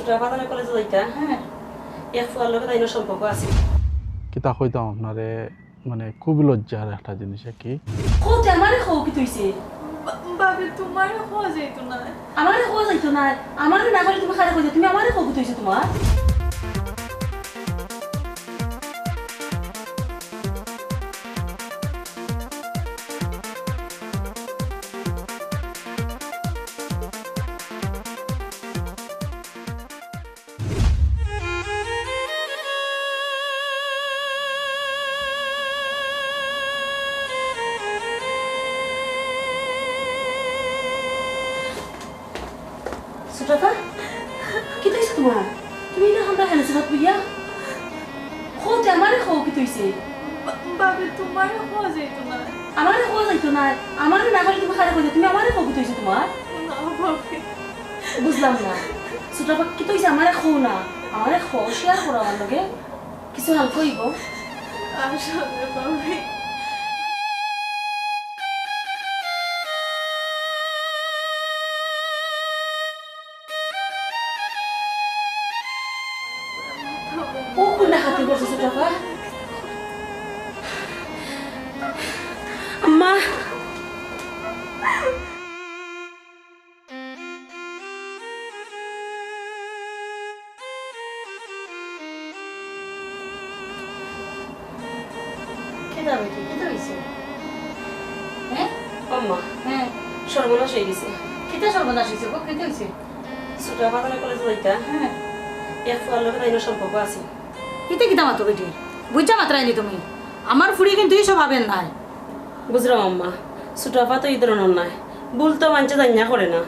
ছোটা বাজারে কলেজে যাইতা হ্যাঁ এক ফুয়ার লোকে তাইনো সম্পর্ক আছে কিতা কইতাম আপনারে মানে খুবই লজ্জার একটা জিনিস কি কোতে আমারে খাও কি তুইছে বাবে তোমার হওয়া যাইতো না আমারে খাওয়া যাইতো না আমারে না করে তুমি খারাপ কইছো তুমি আমারে খাও কি তুইছে তোমার সুটাফা কি তুইছে তোমার তুমি না হামরা হেলে সাথ বুইয়া কোতে আমারে খাও কি তুইছে বাবে তোমার হওয়া যাইতো না আমারে খাওয়া যাইতো না আমারে না করে তুমি খারাপ কইছো তুমি আমারে খাও কি তুইছে তোমার না বাবে বুঝলাম না সুটাফা কি তুইছে আমারে খাও না আমারে খাও শেয়ার করো আমার লগে কিছু হাল কইব আসলে বাবে ও কোনটা হাতে করছে সুটাফা আম্মা কেদা বেটি কেদা হইছে হ্যাঁ আম্মা হ্যাঁ সর্বনাশ হয়ে গেছে কেদা সর্বনাশ হইছে গো কেদা হইছে ছোটা বাজারে কলেজে যাইতা হ্যাঁ এক ফুয়ার লোকে তাইনো সম্পর্ক আছে ইতে কিতা মাতো বেটি বুঝছা মাত্রাইনি তুমি আমার ফুড়ি কিন্তু এই স্বভাবের নাই বুঝলাম আম্মা ছোটাফা তো এই ধরনের নাই ভুল তো মানছে জানিয়া করে না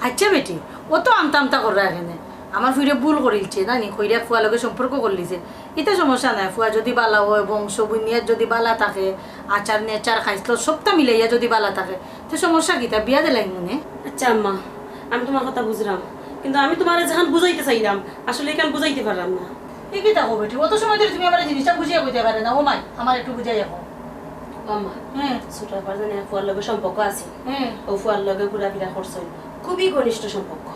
আচ্ছা বেটি ও তো আমতা আমতা করে এখানে আমার ফুড়ে ভুল করিলছে জানি কইরা ফুয়া লগে সম্পর্ক করলিছে এতে সমস্যা নাই ফুয়া যদি বালা হয় বংশ বুনিয়াদ যদি বালা থাকে আচার নেচার খাইছিল সবটা মিলাইয়া যদি বালা থাকে তো সমস্যা কিতা বিয়া দিলাই মনে আচ্ছা আম্মা আমি তোমার কথা বুঝলাম কিন্তু আমি তোমার যখন বুঝাইতে চাইলাম আসলে এখান বুঝাইতে পারলাম না এই কিতা গো বেটি অত সময় ধরে তুমি আমার জিনিসটা বুঝিয়ে কইতে পারে না ও মাই আমার একটু বুঝাই এখন আম্মা হ্যাঁ ছোটাফার জানি এক ফুয়ার লগে সম্পর্ক আছে হ্যাঁ ও ফুয়ার লগে ঘোরাফেরা করছেন খুবই ঘনিষ্ঠ সম্পর্ক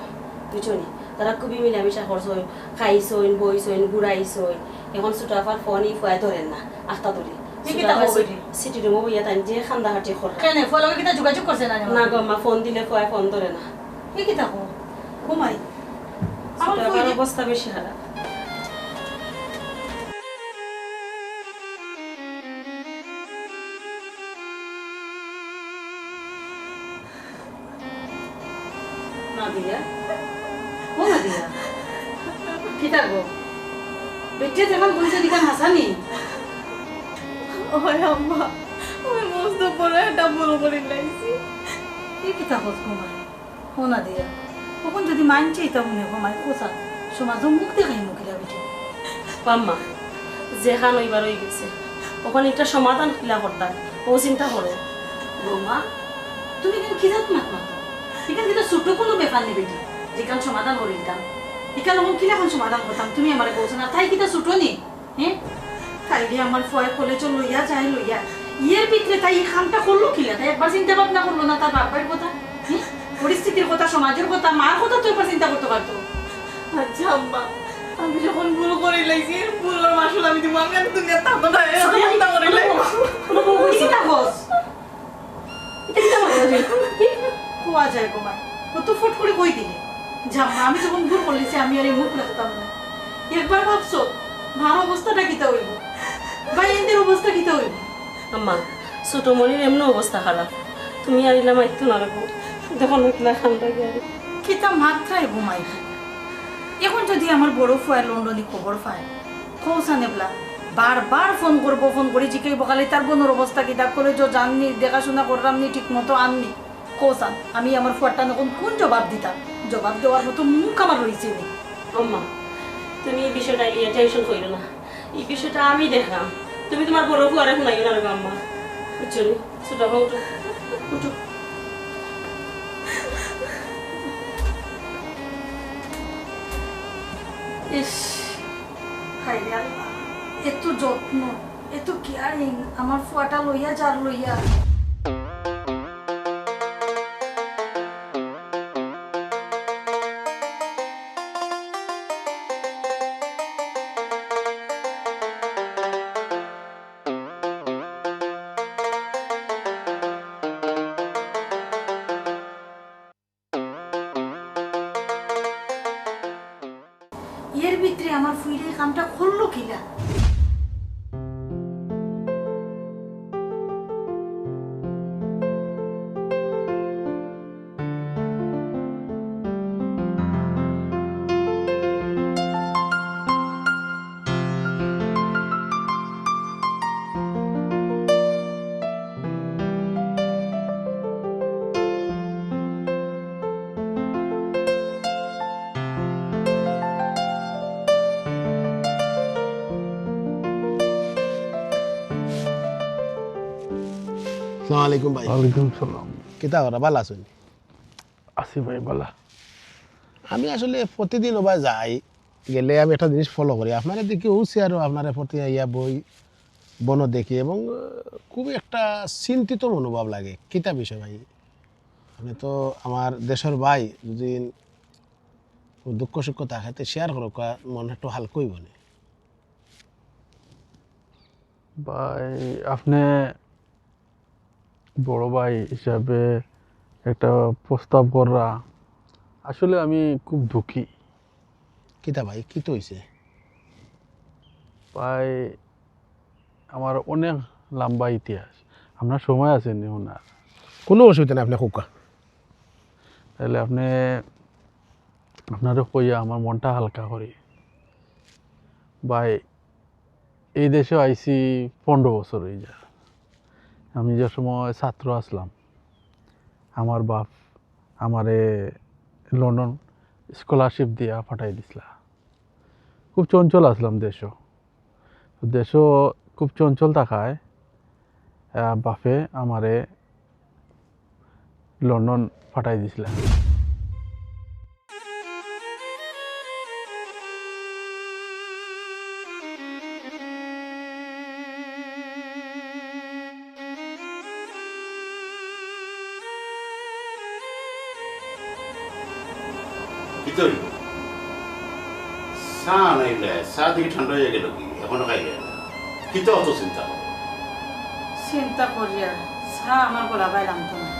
বুঝছনি তারা খুবই মিলামিশা করছেন খাইছেন বইছেন ঘুরাইছেন এখন ছোটাফার ফোনই ফুয়াই ধরেন না আস্তা ধরে কিতা কও বেটি? সিটি রুমও বইয়া তাই যে খান্দা হাঁটি করে কেন ফুয়া লগে কিতা যোগাযোগ করছে না না গো আম্মা ফোন দিলে ফুয়াই ফোন ধরে না এই কিতা কও ঘুমাই আমার ছোটাফার ফুইরে- অবস্থা বেশি খারাপ না দিয়া ও না দিয়া কিতা গো বেটে যখন বলছে দিকান হাসানি ওই আম্মা আমি মস্ত বড় একটা ভুল করে লাইছি এই কিতা হত ঘুমাই ও না দিয়া কখন যদি মানছে এটা মনে ঘুমাই কোসা সমাজ মুখ দেখাই মুখিলা বেটে আম্মা যেখান ওইবার হয়ে গেছে ওখানে একটা সমাধান কিলা করতাম ও চিন্তা করো বৌমা তুমি কিন্তু খিজাত মাত মাতো এখান কিন্তু ছোট কোনো ব্যাপার নেই বেটি যেখান সমাধান করে দিতাম এখান এখন কিলাখন সমাধান করতাম তুমি আমার বলছো না তাই কিতা ছোট নি হ্যাঁ তাই দিয়ে আমার ফয় কলেজ লইয়া যায় লইয়া ইয়ের ভিতরে তাই এই খামটা করলো কিলা তাই একবার চিন্তা ভাবনা করলো না তার বাবার কথা হ্যাঁ পরিস্থিতির কথা সমাজের কথা মার কথা তো একবার চিন্তা করতে পারতো আচ্ছা আম্মা আমি যখন ভুল করে লাইছি ভুলের মাসুল আমি দিব আমি আর দুনিয়া থাকবো না চিন্তা করে লাইছি চিন্তা বস খোয়া যায় গোমা কত ফুট করে কই দিলে জামা আমি যখন ভুল করলেছি আমি আর এই মুখ রাখতাম না একবার ভাবছো ভার অবস্থাটা কিতা হইব বা এদের অবস্থা কিতা হইব আম্মা ছোট মনির এমন অবস্থা খারাপ তুমি আর ইলাম আইতো না রাখো যখন ওইগুলা খান্দা গিয়ে কিতা মাত্রায় ঘুমাই এখন যদি আমার বড় ফুয়ার লন্ডনে খবর পায় খোসা নেবলা বারবার ফোন করে জিজ্ঞাসা বকালে তার বোনের অবস্থা কিতা কলেজ জাননি দেখাশোনা করলাম নি ঠিক মতো আননি খোসান আমি আমার ফুয়ারটা তখন কোন জবাব দিতাম জবাব দেওয়ার মতো মুখ আমার রয়েছে নি আম্মা তুমি এই বিষয়টা নিয়ে টেনশন করো না এই বিষয়টা আমি দেখলাম তুমি তোমার বড় ফুয়ারে শোনাইও না রাখো আম্মা বুঝছো ছোট উঠো উঠো ইস হাই রে আল্লাহ এত যত্ন এত কেয়ারিং আমার ফুয়াটা লইয়া যার লইয়া এর ভিতরে আমার ফুইরে কামটা করলো কিলা? আসসালামু আলাইকুম ভাই। ওয়ালাইকুম সালাম। কিতা করা ভালো আছেন? আসি ভাই বালা। আমি আসলে প্রতিদিন ওবা যাই, গেলে আমি একটা জিনিস ফলো করি, আপনারা দেখি উঠছি আর আপনারা প্রতি ইয়া বই বন দেখি এবং খুবই একটা চিন্তিত মনোভাব লাগে। কিতা বিষয় ভাই? আপনি তো আমার দেশের ভাই, যদি দুঃখ সুখ থাকে শেয়ার করো, মনে একটু হালকই বনে। ভাই আপনি বড় ভাই হিসাবে একটা প্রস্তাব করা, আসলে আমি খুব দুঃখী। কিতা ভাই, কি তো হয়েছে? ভাই আমার অনেক লম্বা ইতিহাস, আপনার সময় আছে নি ওনার? কোনো অসুবিধা নেই, আপনি খুকা। তাহলে আপনি আপনারও কইয়া আমার মনটা হালকা করি। ভাই এই দেশে আইছি 15 বছর হয়ে যায়। আমি যে সময় ছাত্র আসলাম, আমার বাপ আমারে লন্ডন স্কলারশিপ দিয়া পাঠাই দিছিলা। খুব চঞ্চল আসলাম দেশও খুব চঞ্চল থাকায় বাপে আমারে লন্ডন পাঠাই দিছিলা। ভিতরে চা নাইলে চা দিকে ঠান্ডা হয়ে গেল কি এখনো খাইলে কি তো অত চিন্তা করো? চিন্তা করিয়া চা আমার গলা বাইলাম তো না,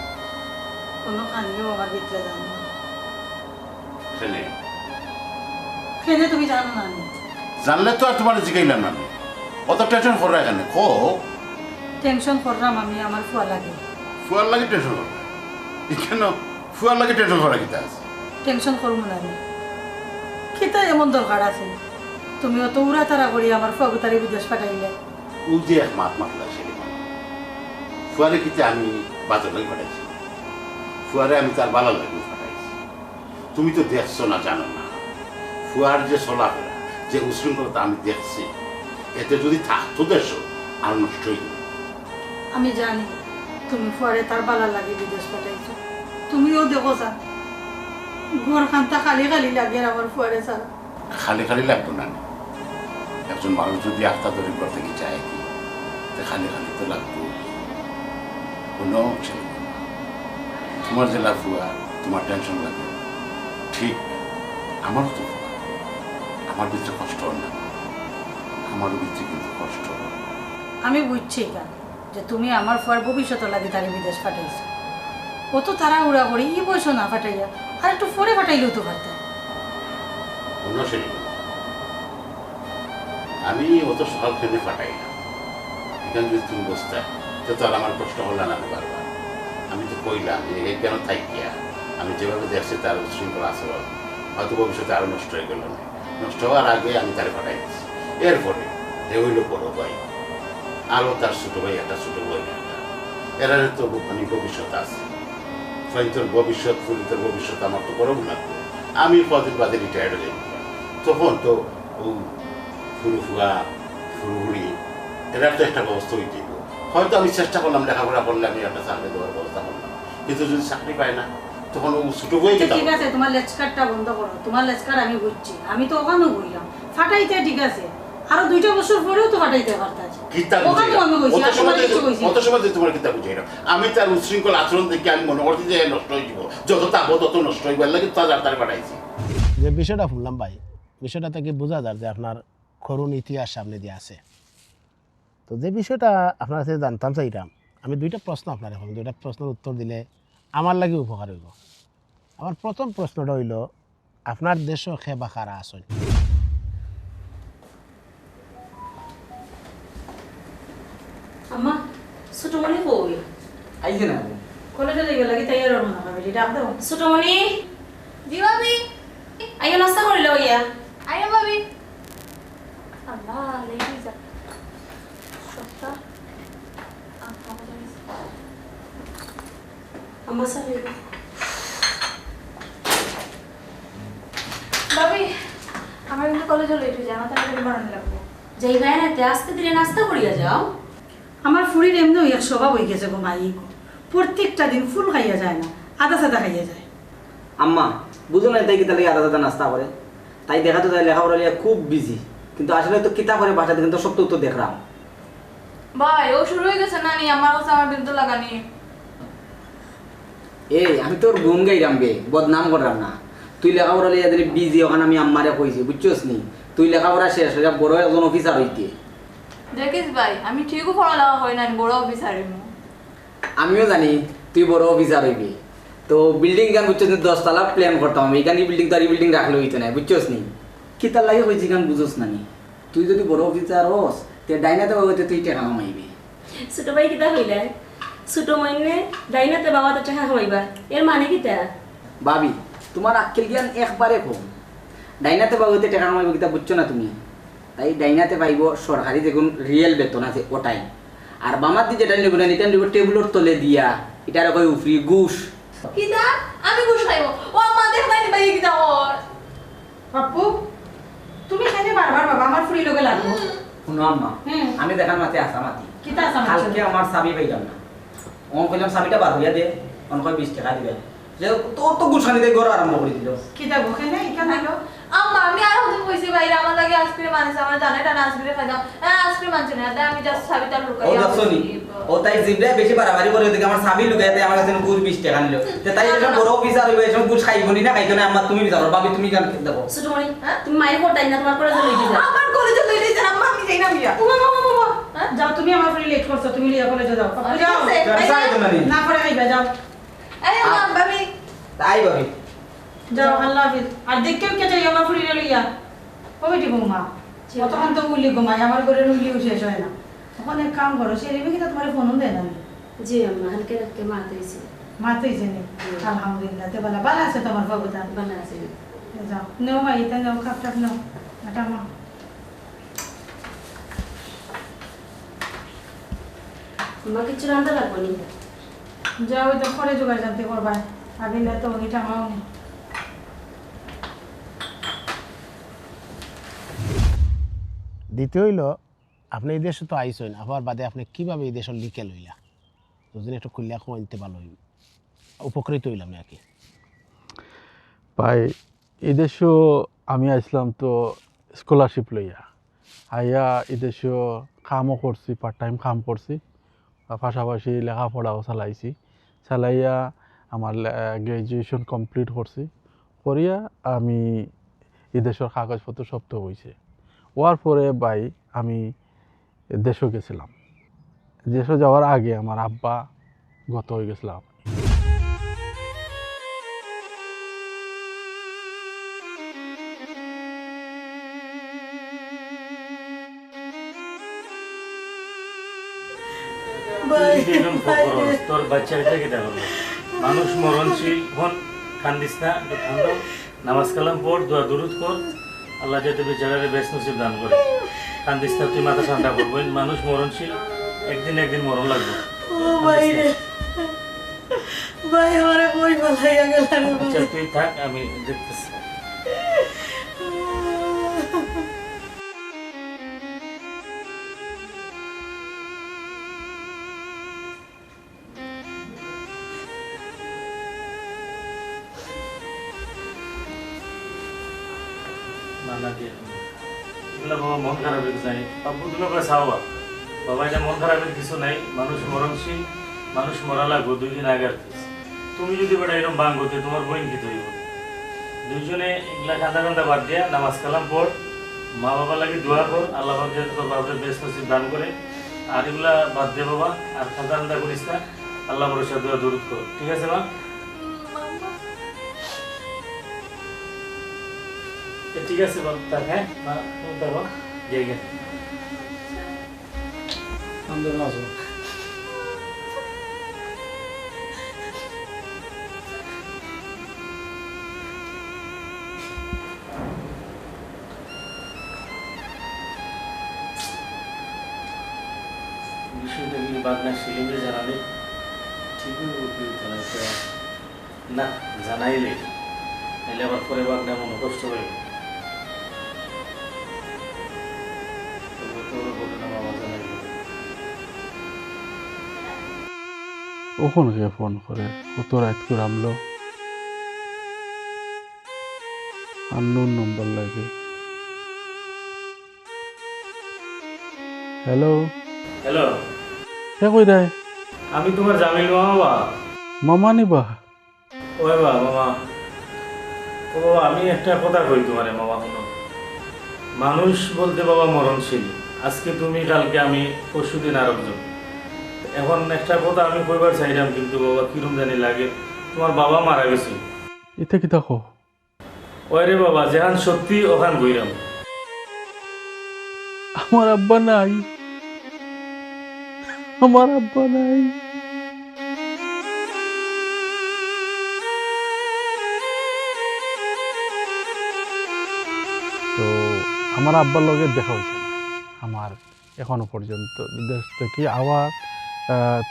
কোনো কান্দিও আমার ভিতরে জানো না। এখানে কেনে তুমি জানো না? আমি জানলে তো আর তোমার জিগাইলাম না, আমি অত টেনশন করো এখানে। কো টেনশন করলাম আমি, আমার ফুয়া লাগে। ফুয়ার লাগে টেনশন করো কেন? ফুয়ার লাগে টেনশন করা কিতা আছে? টেনশন করবো না আমি, কিতা এমন দরকার আছে? তুমি অত উড়া তারা করি আমার ফুয়াগুতারে বিদেশ পাঠাইলে। ও যে এক মাত মাতলা ছেলে, ফুয়ারে কিতে আমি বাজার লাগে পাঠাইছি, ফুয়ারে আমি তার বালার লাগে পাঠাইছি। তুমি তো দেখছো না, জানো না ফুয়ার যে চলাফেরা, যে উশৃঙ্খলতা আমি দেখছি, এতে যদি থাকতো দেশো আর নষ্ট হয়ে যাবে। আমি জানি তুমি ফুয়ারে তার বালা লাগে বিদেশ পাঠাইছো, তুমিও দেখো যা ঘর খান্তা খালি খালি লাগে আমার ফুয়ারে ছাড়া। খালি খালি লাগতো না, একজন মানুষ যদি আত্মা তৈরি করতে কি চায় কি, খালি খালি তো লাগতো। কোনো ছেলে তোমার জেলা ফুয়া, তোমার টেনশন লাগে ঠিক, আমারও তো ফুয়া, আমার ভিতরে কষ্ট না, আমারও ভিতরে কিন্তু কষ্ট। আমি বুঝছি কেন যে তুমি আমার ফুয়ার ভবিষ্যৎ লাগে তারে বিদেশ পাঠাইছো, অত তারা উড়া করি ই বয়স না ফাটাইয়া আর একটু পরে ফাটাইলেও তো পারতে। অন্য ছেলে আমি অত সকাল ফেলে ফাটাই না, এখানে যদি তুমি বসতে তো আর আমার কষ্ট হল না বারবার। আমি তো কইলাম যে কেন থাইকিয়া, আমি যেভাবে দেখছি তার উশৃঙ্খল আচরণ হয়তো ভবিষ্যতে আরো নষ্ট হয়ে গেল না, নষ্ট হওয়ার আগে আমি তারে ফাটাই দিচ্ছি। এরপরে এ হইল বড় ভাই, আরও তার ছোট ভাই একটা, ছোট ভাই একটা, এরা তো মানে ভবিষ্যৎ আছে। তোর ভবিষ্যৎ ফুলিতের ভবিষ্যৎ আমার তো করব না, আমি কদিন বাদে রিটায়ার্ড হয়ে যাব, তখন তো ও ফুরু ফুয়া ফুরুহুড়ি এরা তো একটা ব্যবস্থা হয়ে দিব। হয়তো আমি চেষ্টা করলাম লেখাপড়া করলে আমি একটা চাকরি দেওয়ার ব্যবস্থা করলাম, কিন্তু যদি চাকরি পায় না তখন ও ছোটো বই আচ্ছা, ঠিক আছে তোমার লেচকারটা বন্ধ করো, তোমার লেচকার আমি বুঝছি, আমি তো ওখানেও বললাম ফাটাইতে ঠিক আছে, আরো 2টা বছর পরেও তো ফাটাইতে পারতাম। আমি তার উশৃঙ্খল আচরণ দেখে আমি মনে করছি যে নষ্ট হয়ে যাব, যত তাপ তত নষ্ট হইবার লাগে তার পাঠাইছি। যে বিষয়টা শুনলাম ভাই, বিষয়টা থেকে বোঝা যায় যে আপনার করুণ ইতিহাস সামনে দিয়ে আছে। তো যে বিষয়টা আপনার কাছে জানতাম চাইতাম, আমি 2টা প্রশ্ন আপনার এখন 2টা প্রশ্নের উত্তর দিলে আমার লাগে উপকার হইব। আমার প্রথম প্রশ্নটা হইল, আপনার দেশও খে বা খারা আসেন? আইছে না কলেজে যাইবে লাগি তাই আর মনে হবে ডাক দাও ছোটমণি জি ভাবি আইয়া নাস্তা করিল ইয়া আইয়া ভাবি আল্লাহ লেগে যা সত্তা আমার সাথে ভাবি আমার কিন্তু কলেজে লেট হয়ে যায় আমার তাড়াতাড়ি বানানো লাগবে যাই ভাই না আস্তে ধীরে নাস্তা করিয়া যাও আমার ফুরির এমনি এক স্বভাব হয়ে গেছে গো মাই প্রত্যেকটা দিন ফুল খাইয়া যায় না আধা সাদা খাইয়া যায় আম্মা বুঝো না তাই কিতা লাগে আলাদা আলাদা নাস্তা করে তাই দেখা তো তাই লেখাপড়া লিয়ে খুব বিজি কিন্তু আসলে তো কিতা করে বাসাতে কিন্তু সব তো দেখলাম ভাই ও শুরু হয়ে গেছে নানি আমার কাছে আমার বিরুদ্ধে লাগানি এই আমি তোর গুণ গাইরাম বে বদনাম করলাম না তুই লেখাপড়া লিয়ে যদি বিজি ওখানে আমি আম্মারে কইছি বুঝছস নি তুই লেখাপড়া শেষ হয়ে বড় একজন অফিসার হইতে দেখিস ভাই আমি ঠিকও পড়ালেখা করি না বড় অফিসার আমিও জানি তুই বড় অফিসার হইবি তো বিল্ডিং গান বুঝছস 10 তলা প্ল্যান করতাম আমি এখানে বিল্ডিং তো আর বিল্ডিং রাখলে হইতো না বুঝছস নি কিতার লাগে হইছি গান বুঝছস না নি তুই যদি বড় অফিসার হস তে ডাইনাতে হইতে তুই টাকা কামাইবি ছোট ভাই কিতা হইলে ছোট মইনে ডাইনাতে বাবাতে টাকা খামাইবা এর মানে কিতা ভাবি তোমার আক্কেল জ্ঞান একবারে কম ডাইনাতে বাবুতে টাকা কামাইব কিতা বুঝছো না তুমি তাই ডাইনাতে পাইব সরকারি দেখুন রিয়েল বেতন আছে ওটাই আর বামার দি যেটা নেব না এটা নেব টেবিলের তলে দিয়া এটার কই উফরি ঘুষ কিদা আমি ঘুষ খাইব ও আমাদের বাইরে বাইরে কিদা ওর পাপ্পু তুমি খাইলে বারবার বাবা আমার ফুরি লোকে লাগবো শুনো আম্মা হুম। আমি দেখার মাতে আসামাতি কিতা আছে আমার কালকে আমার চাবি পাইলাম না অন কইলাম চাবিটা বার হইয়া দে অন কই 20 টাকা দিবে যে তোর তো ঘুষ খানি দে ঘর আরম্ভ করে দিল কিতা গো খাইলে ইকা নাইলো আম্মা আমি আর হদিন কইছি বাইরে আমার লাগে আইসক্রিম আনিস আমার জানে এটা আইসক্রিম খাই দাও আইসক্রিম আনছে না তাই আমি জাস্ট সাবিটা লুকাই ও দেখছনি ও তাই জিবলে বেশি বাড়াবাড়ি করে দেখে আমার চাবি লুকাই দেয় আমার কাছে ঘুষ 20 টাকা নিল তে তাই এরকম বড় অফিসার হইবে এরকম ঘুষ খাইবনি না খাইতো না আমার তুমি বিচারো ভাবি তুমি কেন দেখো ছোটমণি তুমি মায়ের পর ডাইনা তোমার করে লইতে যাও আমার কলেজে লইলে যে আম্মা আমি যাই না বিয়া যাও তুমি আমার ফুরি লেট করছো তুমি লিয়া কলেজে যাও পাপ্পু যাও চাইতো না নি না করে খাইবা যাও এই আম্মা ভাবি তাই ভাবি যাও আল্লাহ হাফিজ আর দেখকেও কে যাই আমার ফুরি লইয়া ও বেটি বৌমা কতক্ষণ তো উলি ঘুমাই আমার ঘরে উলিও শেষ হয় না তখন এক কাম করো সে রেবে কিতা তোমার ফোনও দেয় না জি আম্মা হালকে রাখকে মারতে হইছে মাতেইছে নি আলহামদুলিল্লাহ তে বলা ভালো আছে তোমার বাবুটা ভালো আছে যাও নেও মা এটা নেও কাপ টাপ নেও এটা মা আম্মা কিছু রান্না লাগবো নি যাও ওই তো পরে জোগাড় জানতে করবা আগে না তো এটা মাও নি দ্বিতীয় হইল আপনি এই দেশে তো আইসেন আবার বাদে আপনি কিভাবে এই দেশের লিখে লইলা দুদিন একটু খুললে কমাইতে ভালো হইব উপকৃত হইলাম নাকি ভাই এদেশও আমি আসলাম তো স্কলারশিপ লইয়া আইয়া এদেশও কামও করছি পার্ট টাইম কাম করছি পাশাপাশি লেখাপড়াও চালাইছি চালাইয়া আমার গ্র্যাজুয়েশন কমপ্লিট করছি করিয়া আমি এদেশের কাগজপত্র সব তো হয়েছে হওয়ার পরে ভাই আমি দেশও গেছিলাম দেশে যাওয়ার আগে আমার আব্বা গত হয়ে গেছিলাম তোর বাচ্চাটা কি দেখো মানুষ মরণশীল হন কান্দিস না ঠান্ডা নামাজ কালাম পড় দোয়া দুরুদ কর আল্লাহ যাতে বেচারারে বেশ নসিব দান করে কান্দিস না তুই মাথা ঠান্ডা করবো মানুষ মরণশীল একদিন একদিন মরণ লাগবে আচ্ছা তুই থাক আমি দেখতেছি বাবা মন খারাপের কিছু নাই বাবু তুমি চাওয়া বাবা এটা মন খারাপের কিছু নাই মানুষ মরণশীল মানুষ মরা লাগবো 2 দিন আগের তুমি যদি বেটা এরকম বাং করতে তোমার বোন কি তৈব দুইজনে এগুলা কান্দা কান্দা বাদ দিয়া নামাজ কালাম পড় মা বাবা লাগে দোয়া কর আল্লাহ পাক যাতে তোর বাপরে বেশ নসিব দান করে আর এগুলা বাদ দে বাবা আর কান্দা কান্দা করিস না আল্লাহ ভরসা দোয়া দরুদ কর ঠিক আছে মা ঠিক আছে বাবা তার হ্যাঁ মা তুমি তার জায়গা বিষয়টা কি বাগনা সেলিমে জানালে ঠিক হতো না? না জানাইলে নাহলে আবার পরে বাগনা মনে কষ্ট হয়ে ওখানকে ফোন করে কত রাত করে আমলো আননোন নম্বর লাগে। হ্যালো হ্যালো, কে কই দেয়? আমি তোমার জামিল মামা। মামা নিবা? ওই বা মামা, ও আমি একটা কথা কই তোমারে মামা, শুনো। মানুষ বলতে বাবা মরণশীল, আজকে তুমি কালকে আমি পরশুদিন আরেকজন। এখন একটা কথা আমি কইবার চাইলাম, কিন্তু বাবা কিরম জানি লাগে, তোমার বাবা মারা গেছে। এতে কি দেখো? ওই রে বাবা, যেখান সত্যি ওখান কইরাম। আমার আব্বা নাই, আমার আব্বা নাই। তো আমার আব্বার লগে দেখা হয়েছে না আমার এখনো পর্যন্ত। দেশ থেকে আবার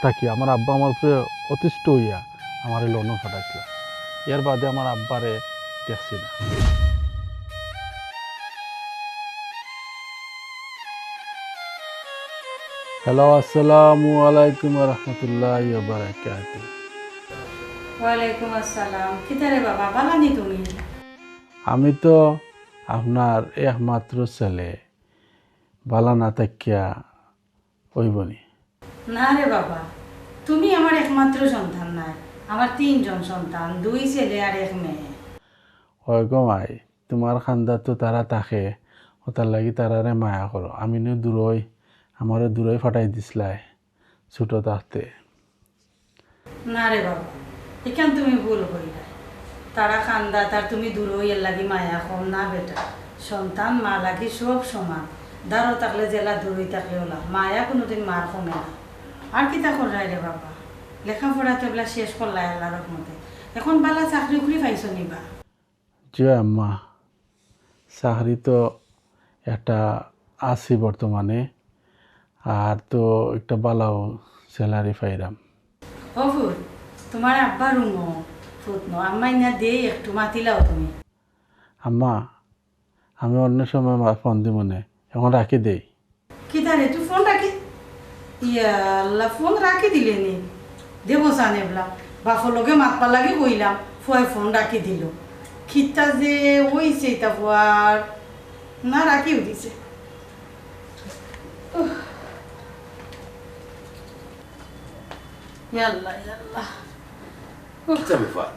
থাকি আমার আব্বা আমার উপরে অতিষ্ঠ হইয়া আমার লন্ডন ফাটাইছিল। এর বাদে আমার আব্বারে দেখছি না। হ্যালো, আসসালামু আলাইকুম রহমতুল্লাহ বারাকাতুহু। ওয়ালাইকুম আসসালাম। কিতারে বাবা, বালানি তুমি? আমি তো আপনার একমাত্র ছেলে, বালা না থাকিয়া হইবনি। না রে বাবা, তুমি আমার একমাত্র সন্তান নাই, আমার 3 জন সন্তান, 2 ছেলে আর 1 মেয়ে। হয় গো মাই, তোমার খান্দা তো তারা থাকে, ওটার লাগি তারারে মায়া করো। আমি নো দূরই, আমারে দূরই ফাটাই দিসলাই ছোট থাকতে। না রে বাবা, এখান তুমি ভুল করিলা। তারা খান্দা তার তুমি দূর হইয়ার লাগি মায়া কম না বেটা। সন্তান মা লাগি সব সমান, দাঁড়ো থাকলে জেলা দূরই থাকলে ওলা মায়া কোনোদিন মার কমে না। আর কিতা করাই রে বাবা, লেখাপড়া তো এগুলা শেষ করলাই আল্লাহর রহমতে। এখন বালা চাকরি খুঁড়ি পাইছো নিবা? যে আম্মা, চাকরি তো একটা আছি বর্তমানে, আর তো একটা বালাও স্যালারি পাইরাম। ও ফুল, তোমার আব্বা রুমো ফুটনো আম্মাই না দে একটু মাতিলাও তুমি। আম্মা, আমি অন্য সময় ফোন দিব না, এখন রাখি দেই। কিতা রে তুই ফোন রাখি? ইয়াল্লা, ফোন রাখি দিলে নি? দেবো সানেবলা বাফর লগে মাতবার লাগে কইলাম, ফুয়াই ফোন রাখি দিল। খিতা যে ওইছে তা ফুয়ার না রাখিও দিছে। ইয়াল্লা ইয়াল্লা, কিতা ব্যাপার,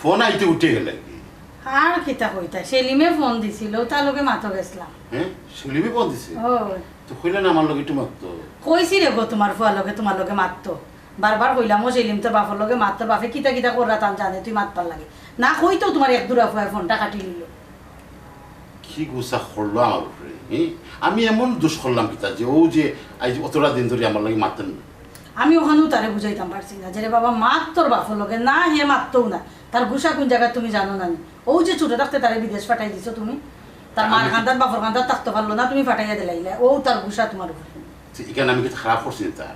ফোন আইতে উঠে গেলে কি? আর কিতা কইতা, সেলিমে ফোন দিছিল, তার লগে মাতো গেছিলাম। হ্যাঁ, সেলিমে ফোন দিছে? ও তো কইলে না আমার লগে একটু মারতো। কইছি রে গো তোমার ফুয়ার লগে তোমার লগে মারতো, বারবার কইলাম ও সেলিম তোর বাপর লগে মারতো, বাপে কিতা কিতা কররা তান জানে, তুই মাতবার লাগে না। কইতো তোমার এক দুরা ফুয়া ফোনটা কাটি নিল। কি গুসা করলো আমার উপরে? আমি এমন দোষ করলাম কিতা যে ও যে আজ অতটা দিন ধরে আমার লাগে মারতেন না? আমি ওখানেও তারে বুঝাইতাম পারছি না যে রে বাবা মাত তোর বাপর লগে না, হে মারতও না। তার গুসা কোন জায়গায় তুমি জানো না? ও যে ছোট থাকতে তারে বিদেশ পাঠাই দিছো তুমি, তার মার খান্দার বাপর খান্দার থাকতে পারলো না, তুমি পাঠাইয়া দিলাইলে। ও তার গুসা তোমার উপরে। এখানে আমি কিছু খারাপ করছি না,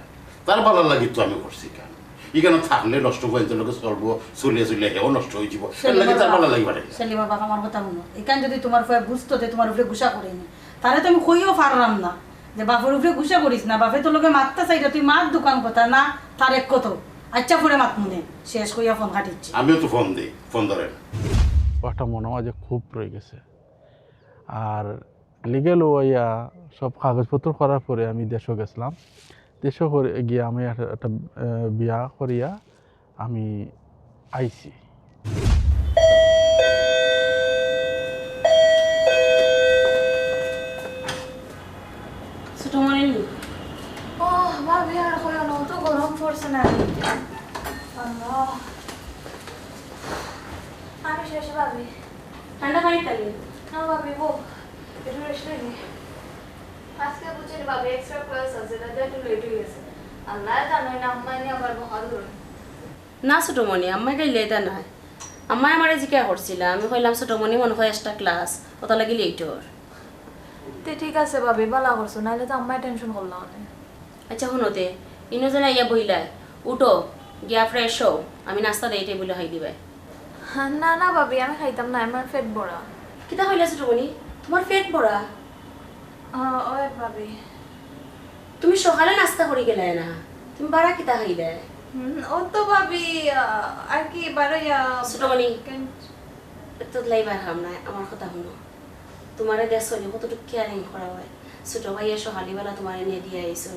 তার ভালো লাগে তো আমি করছি কেন? এখানে থাকলে নষ্ট হয়ে লোকে চলবো, চলিয়ে চলিয়ে হেও নষ্ট হয়ে যাব, লাগে তার ভালো লাগবে। সেলিমার বাবা আমার কথা শুনো, এখানে যদি তোমার ফুয়া বুঝতো যে তোমার উপরে গুসা করিনি, তাহলে তো আমি কইও পারলাম না যে বাপের উপরে গুসা করিস না, বাপে তোর লোকে মারতে চাইটা তুই মার দোকান কথা না, তার এক কত আচ্ছা পরে মাত মনে শেষ কইয়া ফোন কাটিচ্ছি। আমিও তো ফোন দিই, ফোন ধরে না। একটা মনে হয় যে খুব রয়ে গেছে। আর লিগেল ওইয়া সব কাগজপত্র করার পরে আমি দেশও গেছিলাম। দেশও গিয়ে আমি একটা বিয়া করিয়া আমি আইছি। ছোট মনে নি ও ভাবি আর কইও না, তো গরম পড়ছে না। আল্লাহ, আমি শেষ ভাবি। ঠান্ডা পানি খালি না ভাবি, বো একটু রেস্ট নেই। আজকে বুঝিনি ভাবি এক্সট্রা ক্লাস আছে, দাদা একটু লেট হয়ে গেছে। আল্লাহ জানোই না আম্মা নিয়ে আবার বাহাদুর। না ছোট মনি আম্মাই গাইলে এটা নাই। আম্মাই আমার জিজ্ঞাসা করছিল, আমি কইলাম ছোট মনি মনে হয় এক্সট্রা ক্লাস, ওটা লাগি লেটর। তে ঠিক আছে ভাবি, বালা করছো, নাহলে তো আম্মাই টেনশন করলাম অনেক। আচ্ছা শুনোতে ইনো যেন ইয়া বইলা উঠো গিয়া ফ্রেশ হও আমি নাস্তা দেই টেবিলে খাই দিবে না না ভাবি আমি খাইতাম না আমার পেট ভরা কিতা হইলা ছোটমণি তোমার পেট ভরা ওই ভাবি তুমি সকালে নাস্তা করে গেলে না তুমি বারা কিতা খাইলে ও তো ভাবি আর কি বারো ছোটমণি তো লাইবার খাম না আমার কথা শুনো তোমারে দেশ চলি কতটুকু কেয়ারিং করা হয় ছোট ভাইয়া সকালবেলা তোমার নিয়ে দিয়ে আইসো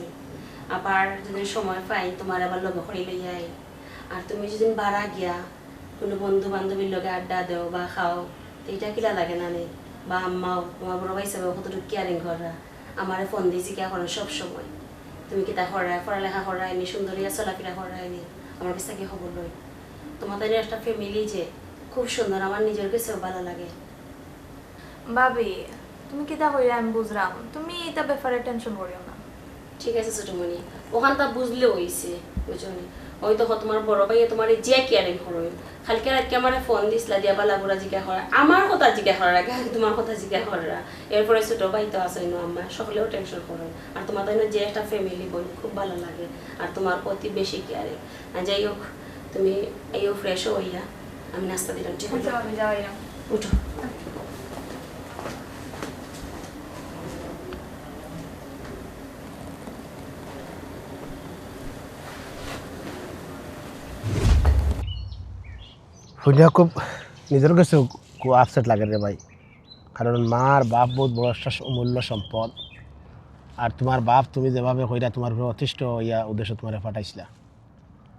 আবার যদি সময় পাই তোমার আবার লগে করে লই আই আর তুমি যদি বাড়া গিয়া কোনো বন্ধু বান্ধবীর লগে আড্ডা দেও বা খাও তো এটা কিলা লাগে না নে বা আম্মাও তোমার বড় ভাই হিসাবে কতটুকু কেয়ারিং করা আমারে ফোন দিয়েছি কে করেন সব সময় তুমি কিতা করায় পড়ালেখা করায়নি সুন্দরিয়া চলাফেরা করায়নি আমার কাছে কি খবর লই তোমার তাই একটা ফ্যামিলি যে খুব সুন্দর আমার নিজের কাছেও ভালো লাগে ভাবি তুমি কিতা কইরা আমি বুঝলাম তুমি এটা ব্যাপারে টেনশন করিও না ঠিক আছে ছোটমণি ওখানটা বুঝলে হইছে বুঝনি ওই তো তোমার বড় ভাইয়া তোমার যে কেয়ারিং করো কালকে রাতকে আমার ফোন দিছিলা দিয়া বালাগুড়া জিজ্ঞা করা আমার কথা জিজ্ঞা করার আগে তোমার কথা জিজ্ঞা করা এরপরে ছোট ভাই তো আছে না আমার সকলেও টেনশন করো আর তোমার তাই যে একটা ফ্যামিলি বই খুব ভালো লাগে আর তোমার প্রতি বেশি কেয়ারিং আর যাই হোক তুমি এইও ফ্রেশ হইয়া আমি নাস্তা দিলাম ঠিক আছে আমি যাই না উঠো শুনিয়া খুব নিজের কাছে খুব আপসেট লাগে রে ভাই কারণ মার বাপ বহুত বড় একটা অমূল্য সম্পদ আর তোমার বাপ তুমি যেভাবে কইরা তোমার প্রতিষ্ঠ ইয়া উদ্দেশ্য তোমার পাঠাইছিলা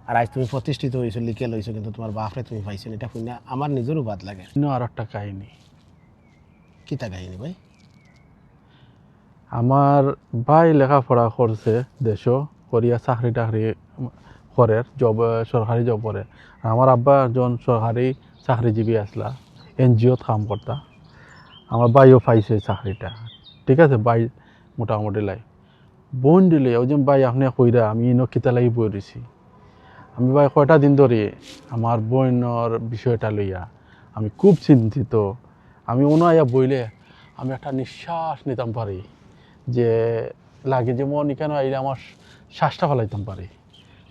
আর আজ তুমি প্রতিষ্ঠিত হয়েছো লিখে লইছো কিন্তু তোমার বাপরে তুমি পাইছো এটা শুনিয়া আমার নিজেরও বাদ লাগে আর একটা কাহিনী কী তা কাহিনী ভাই আমার ভাই লেখাপড়া করছে দেশও করিয়া চাকরি টাকরি করে জব সরকারি জব করে আমার আব্বা একজন সরকারি চাকরিজীবী আসলা এনজিওত কাম করতা আমার ভাইও পাইছে চাকরিটা ঠিক আছে ভাই মোটামুটি লাই বোন দিলে ওই যে ভাই আপনি কইরা আমি ইনো কিতা লাগি বই রয়েছি আমি ভাই কয়টা দিন ধরে আমার বোনের বিষয়টা লইয়া আমি খুব চিন্তিত আমি ওনাইয়া বইলে আমি একটা নিঃশ্বাস নিতাম পারি যে লাগে যেমন এখানে আইলে আমার শ্বাসটা ফেলাইতাম পারি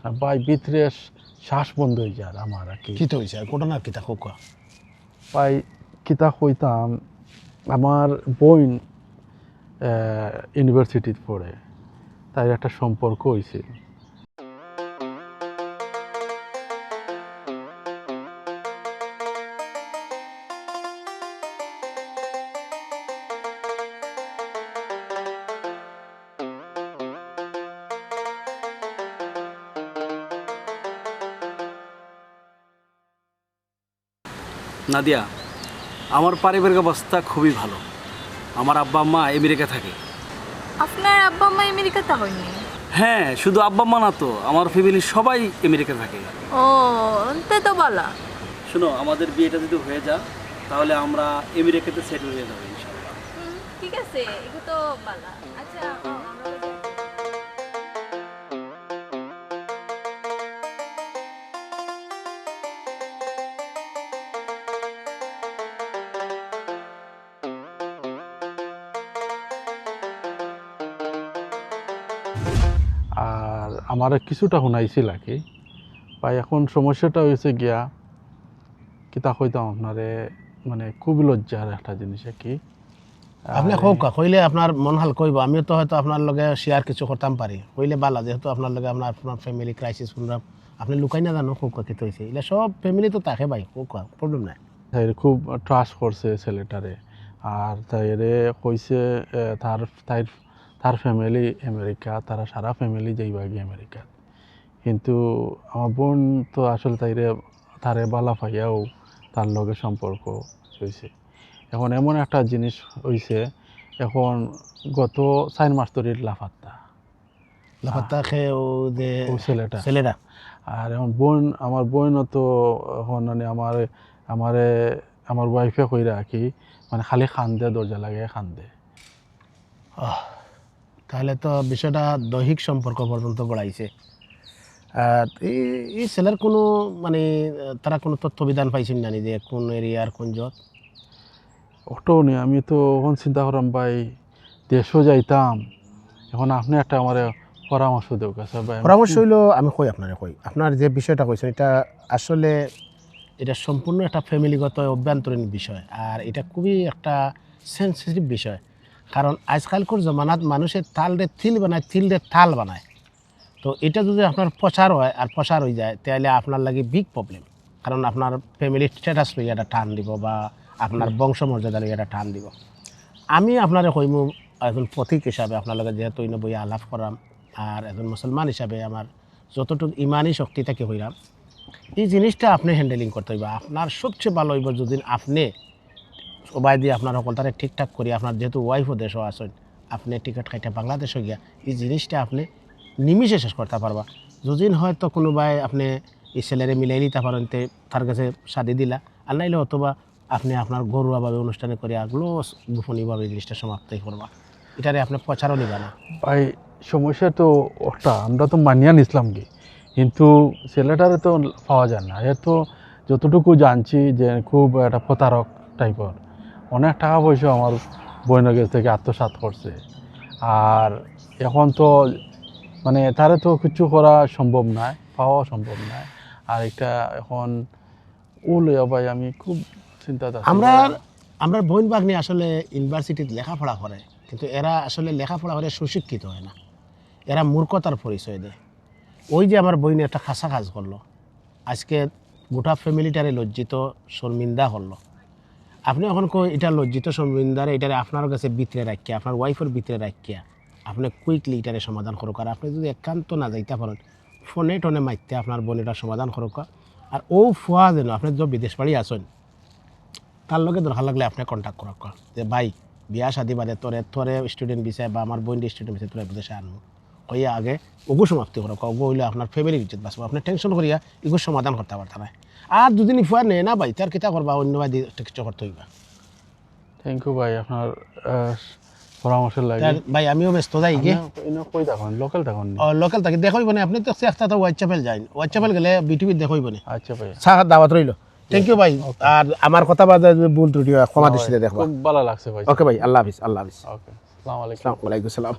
আর ভাই ভিতরে শ্বাস বন্ধ হয়ে যায় আমার আর কি কী তো হয়েছে ঘটনার কিতা হোক ভাই কিতা কইতাম আমার বোন ইউনিভার্সিটিতে পড়ে তাই একটা সম্পর্ক হয়েছিল নাদিয়া আমার পারিবারিক অবস্থা খুবই ভালো আমার আব্বা আম্মা আমেরিকা থাকে আপনার আব্বা মা আমেরিকাতে হয়নি হ্যাঁ শুধু আব্বা আম্মা না তো আমার ফ্যামিলির সবাই আমেরিকা থাকে ও তে তো ভালো শোনো আমাদের বিয়েটা যদি হয়ে যায় তাহলে আমরা আমেরিকাতে সেটেল হয়ে যাবো ইনশাআল্লাহ ঠিক আছে এগুলো তো ভালো আচ্ছা আমরা আর আমার কিছুটা শুনাইছিল আর কি বা এখন সমস্যাটা হয়েছে গিয়া কিতা কইতাম আপনারে মানে খুবই লজ্জার একটা জিনিস আর কি আপনি হোক কইলে আপনার মন হাল কইব আমিও তো হয়তো আপনার লগে শেয়ার কিছু করতাম পারি কইলে বালা যেহেতু আপনার লগে আপনার ফ্যামিলি ক্রাইসিস শুনলাম আপনি লুকাই না জানো হোক কী হয়েছে এগুলো সব ফ্যামিলি তো থাকে ভাই হোক প্রবলেম নাই তাই খুব ট্রাস্ট করছে ছেলেটারে আর তাইরে কইছে তার ফ্যামিলি আমেরিকা তারা সারা ফ্যামিলি যাইবা গিয়ে আমেরিকা কিন্তু আমার বোন তো আসলে তারে বালা পাইয়াও তার লগে সম্পর্ক হয়েছে এখন এমন একটা জিনিস হয়েছে এখন গত 4 মাস ধরে লাফাত্তা খেয়ে ও যে ছেলেটা আর এখন আমার বোনও তো এখন মানে আমার ওয়াইফে কইরা কি মানে খালি খান্দে দরজা লাগে খান্দে তাহলে তো বিষয়টা দৈহিক সম্পর্ক পর্যন্ত গড়াইছে এই ছেলের কোনো মানে তারা কোনো তথ্যবিধান পাইছেন না যে কোন এরিয়ার কোন জত ওটাও নেই আমি তো এখন চিন্তা করলাম ভাই দেশও যাইতাম এখন আপনি একটা আমার পরামর্শ দেও কাছে ভাই পরামর্শ হইলো আমি কই আপনারে কই আপনার যে বিষয়টা কইছেন এটা আসলে এটা সম্পূর্ণ একটা ফ্যামিলিগত অভ্যন্তরীণ বিষয় আর এটা খুবই একটা সেন্সিটিভ বিষয় কারণ আজকালকার জমানাত মানুষের তালরে তিল বানায় তিলরে তাল বানায় তো এটা যদি আপনার প্রচার হয় আর প্রসার হয়ে যায় তাহলে আপনার লাগে বিগ প্রবলেম কারণ আপনার ফ্যামিলির স্ট্যাটাস লই এটা টান দিব বা আপনার বংশমর্যাদা লই এটা টান দিব আমি আপনারে কইমু একজন পথিক হিসাবে আপনার লগে যেহেতু ইনো বই আলাপ করাম আর একজন মুসলমান হিসাবে আমার যতটুকু ইমানি শক্তি থেকে হইলাম এই জিনিসটা আপনি হ্যান্ডেলিং করতে হইবা আপনার সবচেয়ে ভালো হইব যদি আপনি সবাই দিয়ে আপনার সকলটারে ঠিকঠাক করি আপনার যেহেতু ওয়াইফও দেশও আসেন আপনি টিকিট খাইতে বাংলাদেশে গিয়া এই জিনিসটা আপনি নিমিষে শেষ করতে পারবা যদি হয়তো কোনোবাই আপনি এই ছেলেরে মিলাই নিতে পারেন তে তার কাছে শাদি দিলা আর নাইলে অথবা আপনি আপনার ঘরোয়াভাবে অনুষ্ঠানে করে আগলো গোপনীয়ভাবে জিনিসটা সমাপ্তই করবা এটারে আপনি প্রচারও নিবা না ভাই সমস্যা তো ওটা আমরা তো মানিয়া নিছিলাম কি কিন্তু ছেলেটারে তো পাওয়া যায় না এর তো যতটুকু জানছি যে খুব একটা প্রতারক টাইপের অনেক টাকা পয়সা আমার বোনের কাছ থেকে আত্মসাৎ করছে আর এখন তো মানে তারে তো কিছু করা সম্ভব নয় পাওয়া সম্ভব নয় আর এটা এখন ভাই আমি খুব চিন্তা আমরা বোন বাগনি আসলে ইউনিভার্সিটিতে লেখাপড়া করে কিন্তু এরা আসলে লেখাপড়া করে সুশিক্ষিত হয় না এরা মূর্খতার পরিচয় দেয় ওই যে আমার বইনে একটা খাসা কাজ করলো আজকে গোটা ফ্যামিলিটারে লজ্জিত শর্মিন্দা করলো আপনি এখন এটা লজ্জিত শর্মিন্দারে এটারে আপনার কাছে ভিতরে রাখিয়া আপনার ওয়াইফের ভিতরে রাখিয়া আপনি কুইকলি এটারে সমাধান করুক আর আপনি যদি একান্ত না যাইতে পারেন ফোনে টোনে মাইতে আপনার বোন এটা সমাধান করুক আর ও ফুয়া যেন আপনি যে বিদেশ বাড়ি আসেন তার লগে দরকার লাগলে আপনি কন্ট্যাক্ট করুক যে ভাই বিয়া শাদি বাদে তোরে স্টুডেন্ট বিষয় বা আমার বোন স্টুডেন্ট বিষয় তোরা বিদেশে আনবো হইয়া আগে ওগু সমাপ্তি করুক ওগু হইলে আপনার ফ্যামিলির ইজ্জত বাঁচবো আপনি টেনশন করিয়া এগুলো সমাধান করতে পারতেন না আর দুদিন ফুয়া নেয় না ভাই তার কিতা করবা অন্য ভাই কিছু করতে হইবা থ্যাংক ইউ ভাই আপনার পরামর্শের লাগে ভাই আমিও ব্যস্ত যাই গিয়ে কই দেখুন লোকাল দেখুন লোকাল থাকি দেখইব না আপনি তো একটা তো হোয়াটসঅ্যাপে যাই হোয়াটসঅ্যাপে গেলে বিটিভি দেখইব না আচ্ছা ভাই সাহা দাওয়াত রইল থ্যাংক ইউ ভাই আর আমার কথা বাদে ভুল ত্রুটি ক্ষমা দৃষ্টিতে দেখবা খুব ভালো লাগছে ভাই ওকে ভাই আল্লাহ হাফিজ ওকে আসসালামু আলাইকুম ওয়ালাইকুম আসসালাম